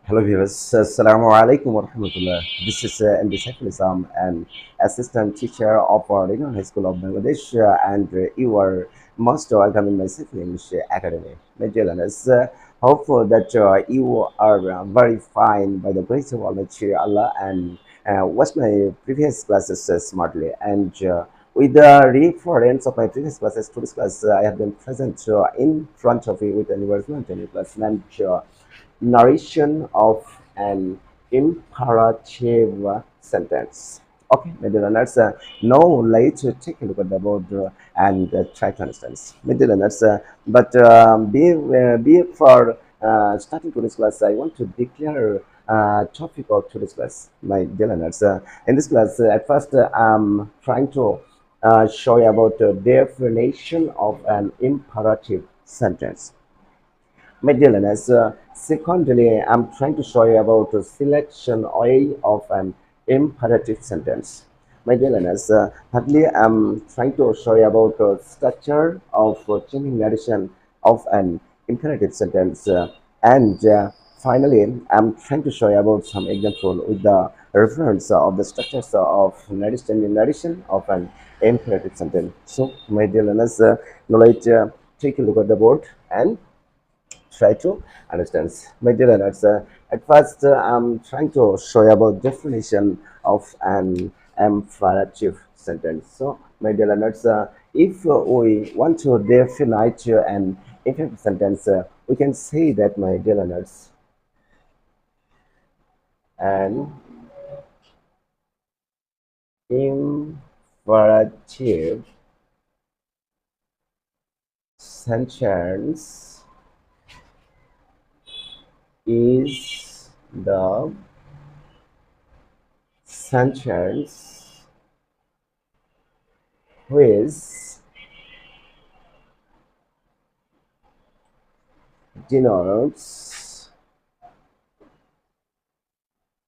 Hello viewers, Assalamu alaikum wa rahmatullah. This is MD Saiful Islam, an assistant teacher of Regional High School of Bangladesh, and you are most welcome in my Saiful English Academy. My dear learners, hope that you are very fine by the grace of Almighty Allah and watch my previous classes smartly. And with the reference of my previous classes, today's class, I have been present in front of you with an universal class named narration of an imperative sentence. Okay, maybe learners, now let's take a look at the board and try to understand. Maybe learners, but before starting today's class, I want to declare topic of today's class, my dear learners. In this class, at first, I'm trying to show you about the definition of an imperative sentence. My dear learners, secondly, I'm trying to show you about the selection way of an imperative sentence. My dear learners, thirdly, I'm trying to show you about the structure of changing narration of an imperative sentence. And finally, I'm trying to show you about some example with the reference of the structures of narration of an imperative sentence. So, my dear learners, now let's take a look at the board and try to understand. My dear learners, at first I'm trying to show you about definition of an imperative sentence. So, my dear learners, if we want to define an imperative sentence, we can say that, my dear learners, an imperative sentence is the sentence which denotes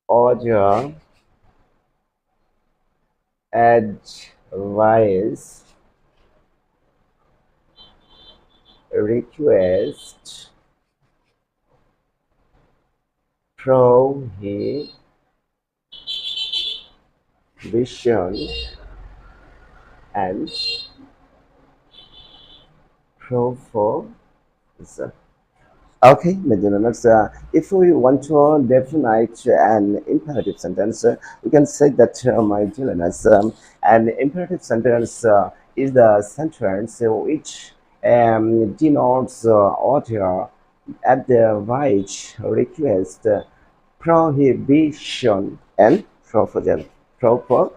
order, advice, request, prohibition, and proposal. Okay, Medunans, if we want to define an imperative sentence, we can say that, my dear learners, an imperative sentence is the sentence which denotes order, advice, request, prohibition, and proposal. Proposal.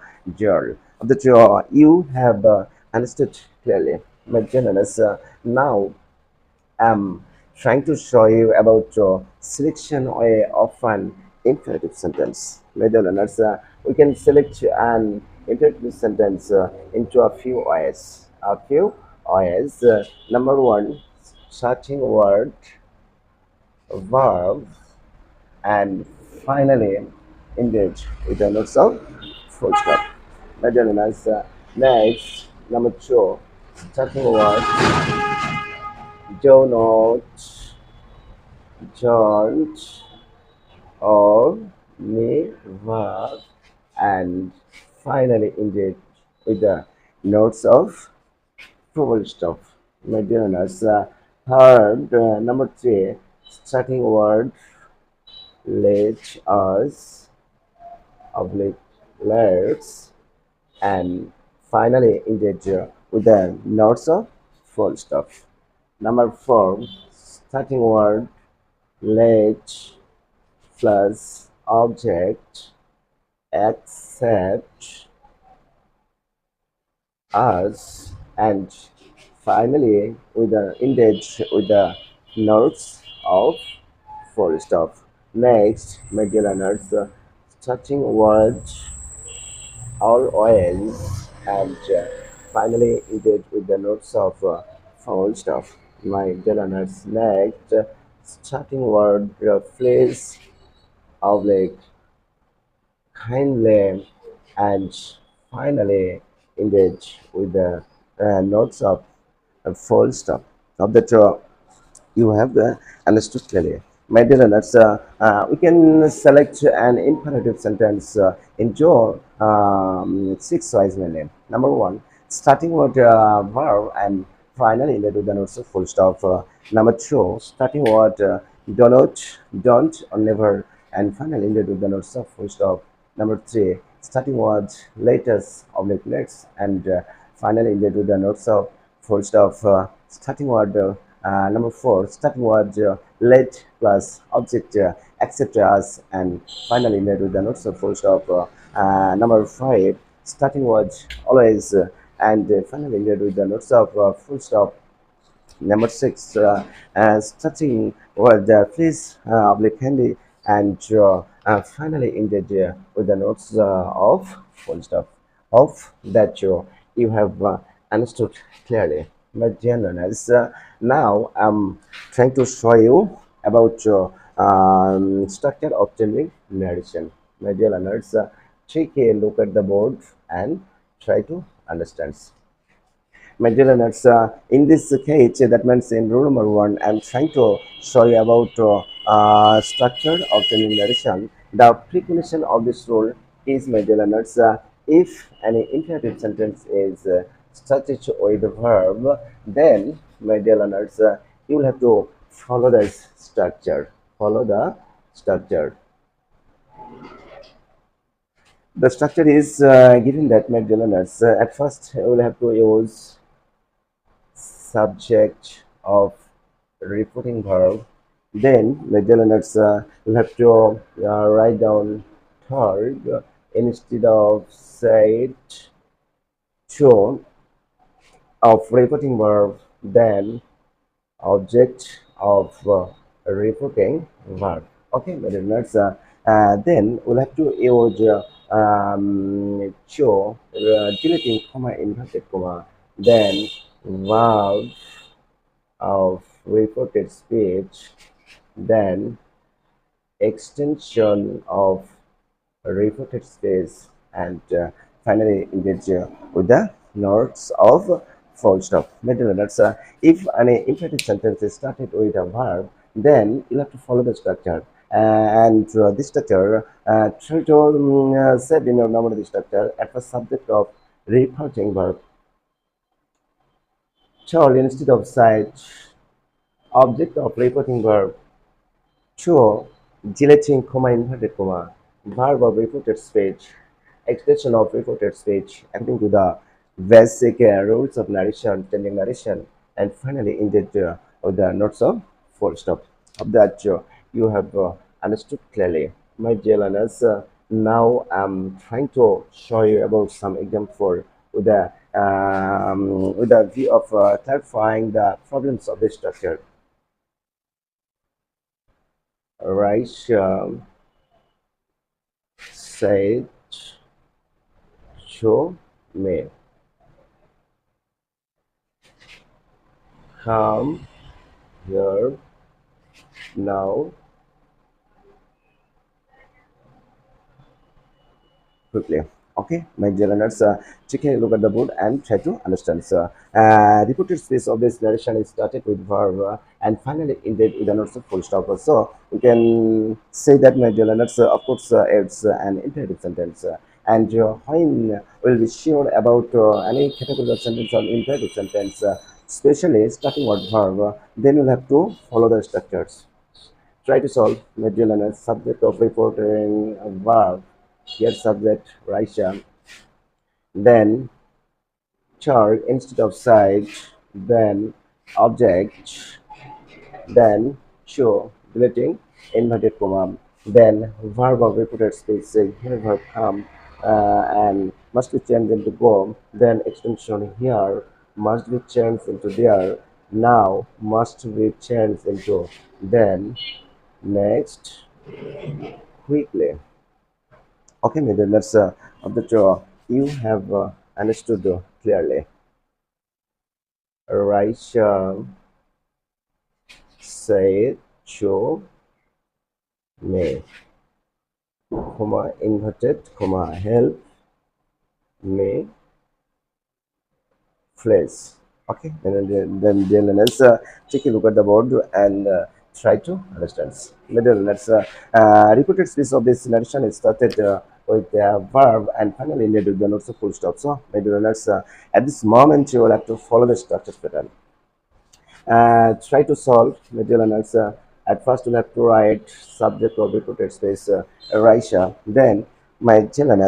That you have understood clearly, my dear learners. Now, I'm trying to show you about the selection way of an imperative sentence. Middle learners, we can select an imperative sentence into a few ways. A few ways. Number one, starting word, verb, and finally engage with the notes of full stop. Middle learners, next, number two, starting word, do not, don't, or never, and finally ended with the notes of full stop. My dear learners, third, number three, starting word, let us, oblique, let's, and finally ended with the notes of full stop. Number four, starting word, let, plus object, accept, us, and finally with the index with the notes of full stop. Next, my dear learners, starting word, always, and finally ended with the notes of full stop. My dear learners, next, starting word, please, oblique, kindly, and finally engage with the notes of a full stop. Now that you have understood clearly, My dear learners, we can select an imperative sentence into six choice mainly. Number one, starting with verb and finally ended with the notes of full stop. Number two, starting with don't or never, and finally ended with the notes of full stop. Number three, starting with latest oblique next, and finally ended with the notes of full stop. Starting word number four, starting word let plus object etc. And finally ended with the notes of full stop. Number five, starting word always and finally ended with the notes of full stop. Number six, starting with please oblique handy and finally ended with the notes of full stop. Hope that you have understood clearly. My dear learners, now I'm trying to show you about your structure of telling narration. My dear learners, take a look at the board and try to understand. My dear learners, in this case, that means in rule number one, I'm trying to show you about structure of the narration. The precondition of this rule is, my dear learners, if any imperative sentence is started with a verb, then, my dear learners, you will have to follow the structure. Follow the structure. The structure is given that, my dear learners. At first, you will have to use subject of reporting verb. Then Magellaners will have to write down third instead of said to of reporting verb. Then object of reporting verb. Okay, Magellaners. Then we'll have to use cho deleting comma inverted comma. Then verb of reported speech, then extension of reported speech, and finally engage with the notes of full stop. Middle notes. If an imperative sentence is started with a verb, then you have to follow the structure. And this structure, try to set in your normal structure at the subject of reporting verb. Child instead of site, object of reporting verb. Two, deleting comma inverted comma, verb of reported speech, expression of reported speech according to the basic rules of narration, telling narration, and finally ended with the notes of full stop. Of that you have understood clearly. My dear learners, now I'm trying to show you about some example with the view of clarifying the problems of this structure. Right, said to me, come here now quickly. Okay, my dear learners, take a look at the board and try to understand. So, reported space of this narration is started with verb and finally ended with an also full stop. So, we can say that, my dear learners, of course, it's an imperative sentence. And when we'll be sure about any category of sentence or imperative sentence, especially starting with verb, then you'll have to follow the structures. Try to solve material and subject of reporting verb. Here subject Raisha. Then char instead of site. Then object. Then show deleting inverted comma. Then verb of reported speech. Say here verb come and must be changed into go. Then extension here must be changed into there. Now must be changed into then. Next, quickly. Okay, Mehdi, let's of the draw. You have understood clearly. Raisha said to me, comma inverted, comma help me place. Okay, and then let's take a look at the board and try to understand. Middle let's repeated speech of this narration is started with a verb and finally ended with the notes of full stop. So middle let's at this moment you will have to follow the structure pattern. Try to solve material answer. At first, you'll have to write subject of repeated space, Raisha. Then, my children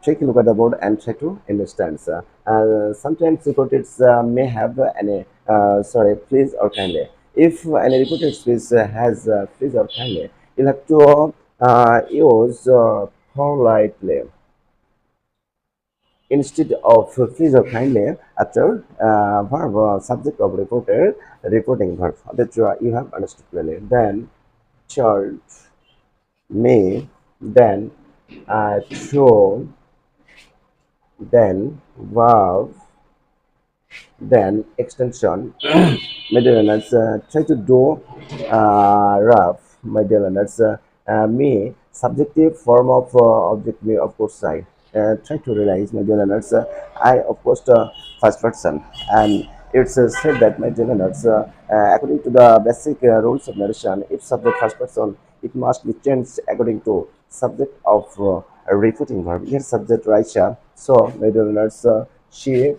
take a look at the board and try to understand. Sometimes repeated may have any, sorry, please or kindly. If any repeated space has please or kindly, you'll have to use politely instead of please or kindly after verb subject of reporter reporting verb that you have understood clearly. Then child may, then show, then verb, then extension. My dear learners, try to do rough. My dear learners, me subjective form of object may of course I try to realize, my dear learners, I of course the first person, and it's said that, my dear learners, according to the basic rules of narration, if subject first person, it must be changed according to subject of a repeating verb. Here subject Raisha, so my dear learners, she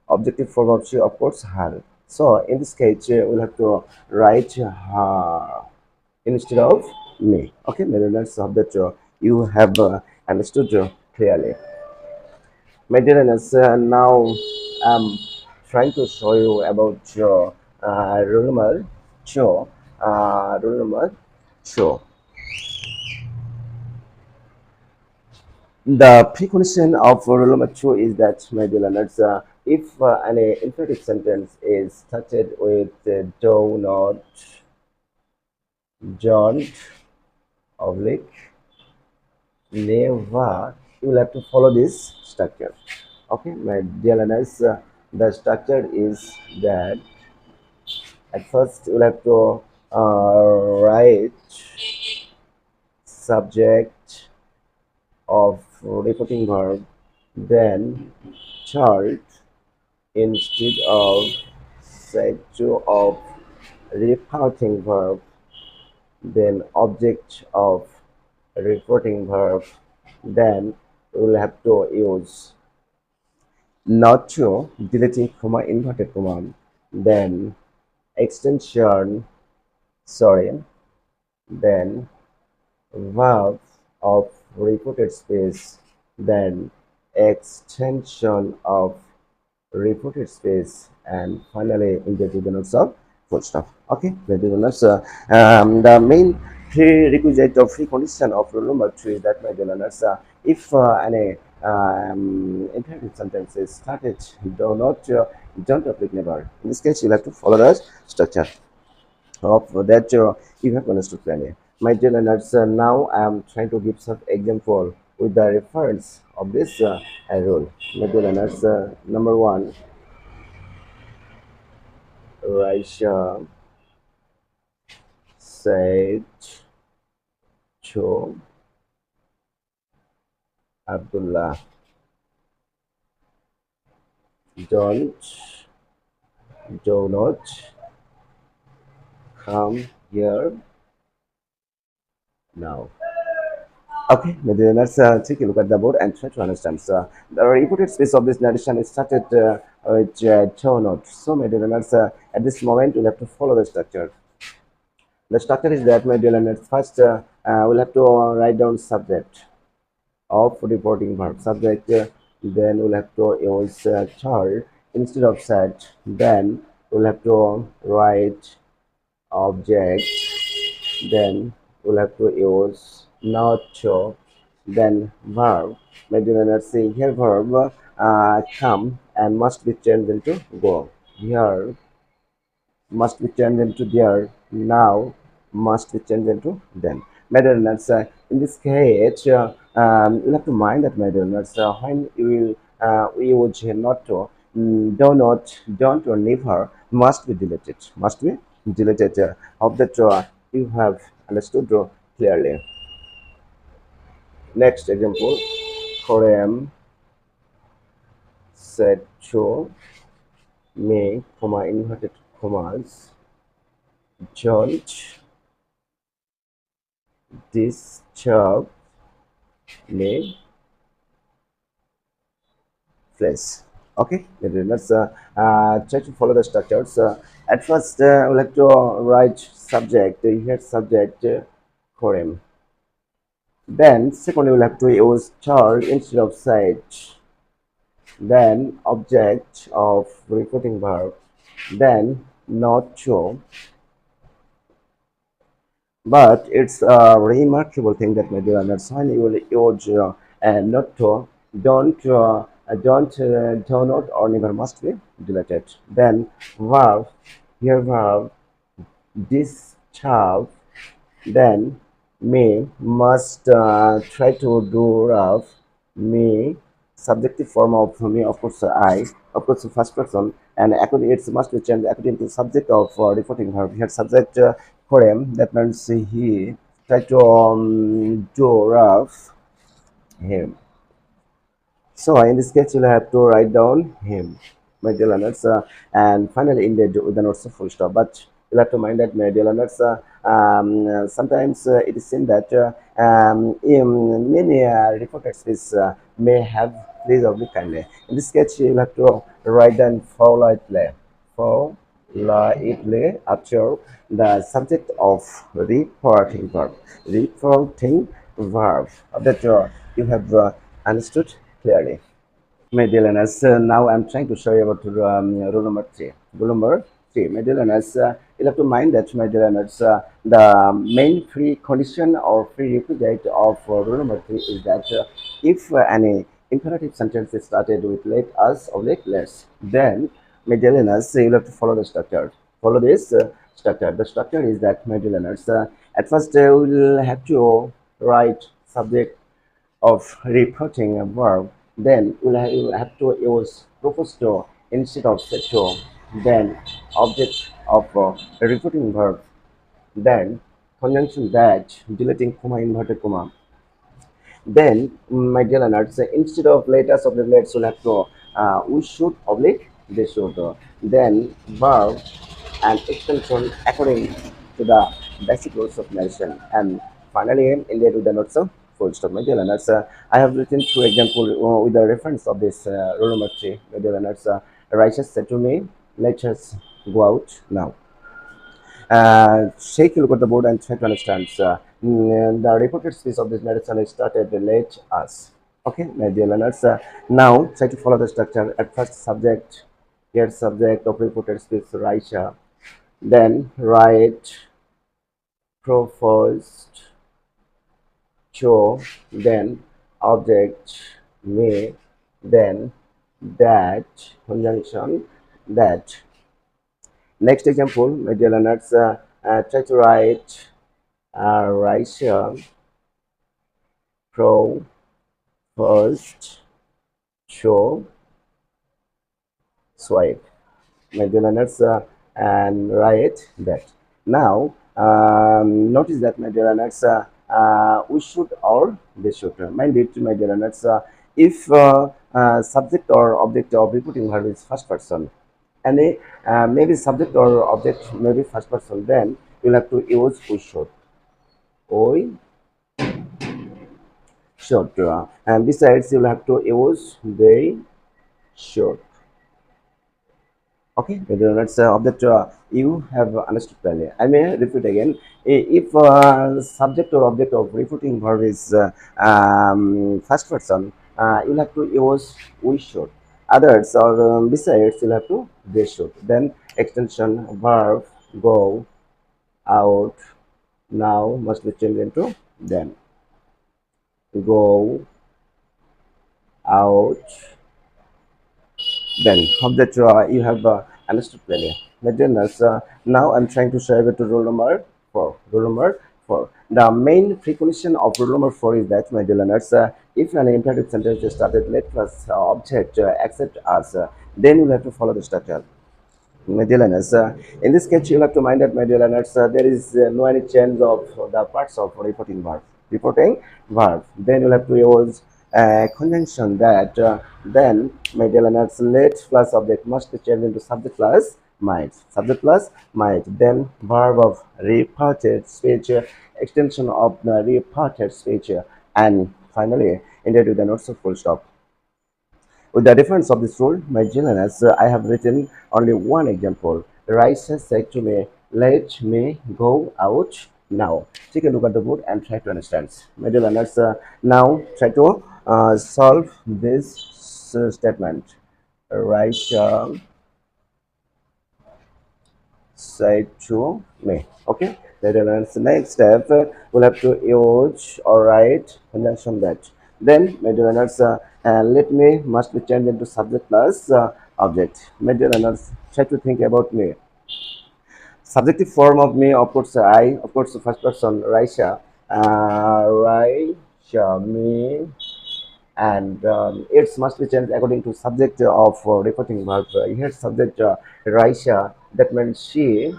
objective form of she of course her. So in this case, we'll have to write her instead of me. Okay, my learners, hope that you have understood clearly. My dear learners, now I'm trying to show you about your rule number two. Rule number two. The precondition of rule number two is that, my dear learners, if an imperative sentence is started with do not, don't, oblique, never, you will have to follow this structure. Okay, my dear learners, the structure is that at first you will have to write subject of repeating verb, then child instead of subject of repeating verb, then object of reporting verb, then we will have to use not to deleting comma inverted comma, then extension, sorry, then verb of reported space, then extension of reported space, and finally integer notes of full stop. Okay, that is learners. The main prerequisite of free condition of rule number three is that, my dear learners, if any imperative sentence is started, do not, don't apply never. In this case, you'll have to follow the structure of that you have understood clearly. My dear learners, now I am trying to give some example with the reference of this rule. My dear learners, number one, Raisha said to Abdullah, don't, do not come here now. Okay, let's take a look at the board and try to understand. So, the reported space of this narration is started with two notes. So, my dear learners, at this moment, we'll have to follow the structure. The structure is that, my dear learners, first we'll have to write down subject of reporting verb. Subject, then we'll have to use child instead of set. Then we'll have to write object, then we'll have to use not to, then verb. Maybe let's see here verb come and must be changed into go. Here must be changed into there. Now must be changed into then. Matterness, in this case, you have to mind that matterness when you will we use not to, do not, don't or never must be deleted. Must be deleted. Hope that you have understood clearly. Next example, Korean said to me, comma inverted commas, George disturbingly place. Okay, let's try to follow the structures. At first, we like to write subject. Here, subject Korean. Then, secondly, we'll have to use char instead of site. Then, object of reporting verb. Then, not show. But it's a remarkable thing that may do understand you will use not to, do not or never must be deleted. Then verb, here verb, discharge, then may must try to do rough, may subjective form of me, of course I, of course first person, and according it must be changed according to subject of reporting verb. Here subject for him, that means he try to do rough him. So in this case, you'll have to write down him, my dear learners, and finally in the notes of full stop. But you'll have to mind that, my dear learners, sometimes it is seen that in many reporters is, may have please oblique kindly. In this case, you'll have to write down politely after the subject of reporting verb that you have understood clearly. My dear learners, now I'm trying to show you about rule number three. Rule number three, my dear learners, you'll have to mind that, my dear learners, the main precondition or prerequisite of rule number three is that if any imperative sentence is started with let us or let let's, then, my dear learners, you'll have to follow the structure. Follow this structure. The structure is that, my dear learners, at first we'll have to write subject of reporting a verb, then you will have to use proposed instead of said to, then object of a reporting verb, then conjunction that, deleting comma, inverted comma. Then, my dear learners, instead of letters of the letters, you'll have to we should oblique they should. Then verb and extension according to the basic rules of narration. And finally, in there with the notes of full stop. My dear learners, I have written two example with the reference of this rule number three. My dear learners, Righteous said to me, "Let us go out now." Shake you look at the board and try to understand. The reported speech of this narration is started let us. Okay, my dear learners. Now try to follow the structure. At first, subject, here subject of reported speech, Raisha. Then write proposed show, then object may, then that conjunction that. Next example, my dear learners, try to write Raisha proposed show swipe. My dear learners, and write that. Now, notice that, my dear learners, we should or they should. Mind it, my dear learners, if subject or object of reporting verb is first person, and maybe subject or object maybe first person, then you'll have to use we should. We should. And besides, you'll have to use they should. Okay, that's object you have understood clearly. I may repeat again. If subject or object of reporting verb is first person, you'll have to use we should. Others or besides, you'll have to they should. Then extension verb go out now must be changed into then. Go out then. Hope that you have understood clearly. My dearness, now I'm trying to show you to rule number four. Rule number four. The main precondition of rule number four is that, my dear learners, if an imperative sentence is started let plus object accept as, then you'll have to follow the structure. My dear learners, in this sketch, you'll have to mind that, my dear learners, there is no any change of the parts of reporting verb. Reporting verb. Then you'll have to use conjunction that. Then, my dear learners, let plus object must be changed into subject plus might. Subject plus might. Then verb of reparted speech, extension of the reparted speech, and finally ended with the not so full stop. With the difference of this rule, my genius, I have written only one example. Raisa said to me, "Let me go out now." Take a look at the board and try to understand. My learners, now try to solve this statement. Raisa said to me. Okay, the next step we'll have to use or write conjunction that. Then, my dear learners, let me must be changed into subject plus object. My dear learners, try to think about me. Subjective form of me, of course, I, of course, the first person, Raisha, Raisha, me, and it must be changed according to subject of reporting verb. Here, subject Raisha, that means she.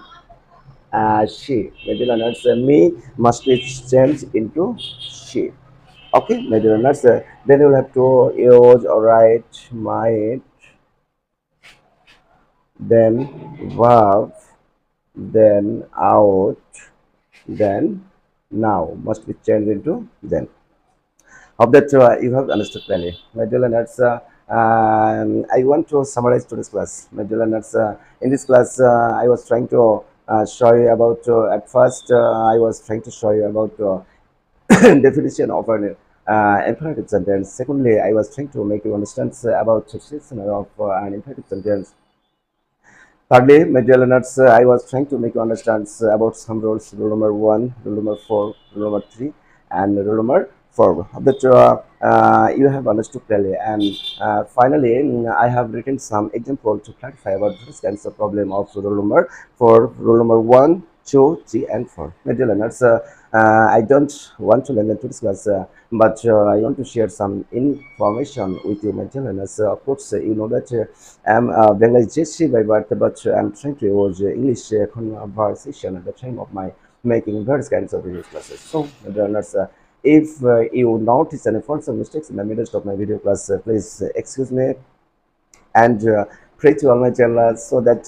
Middle learners, me must be changed into she. Okay, middle learners, then you'll have to use or write might, then verb, then out, then now must be changed into then. Hope that you have understood clearly. My dear learners, I want to summarize today's class. My dear learners, in this class, I was trying to show you about, at first, I was trying to show you about definition of an imperative sentence. Secondly, I was trying to make you understand about definition of an imperative sentence. Thirdly, my dear learners, I was trying to make you understand about some rules, rule number 1, rule number 4, rule number 3, and rule number 4. That you have understood clearly. And finally, I have written some example to clarify about this kinds of problem of rule number 4, rule number 1, 2, 3, and 4. My dear learners, I don't want to learn into this class, but I want to share some information with you, my dear learners. Of course, you know that I'm Bangladeshi by birth, but I'm trying to use English conversation at the time of my making various kinds of video classes. So, my learners, if you notice any faults or mistakes in the middle of my video class, please excuse me and pray to all my channel so that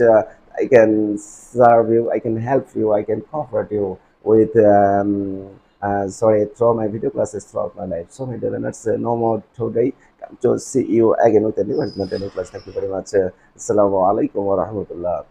I can serve you, I can help you, I can comfort you with sorry, through my video classes throughout my life. So my dear learners, no more today. Come to see you again with a new class. Thank you very much. Assalamu alaikum wa rahmatullah.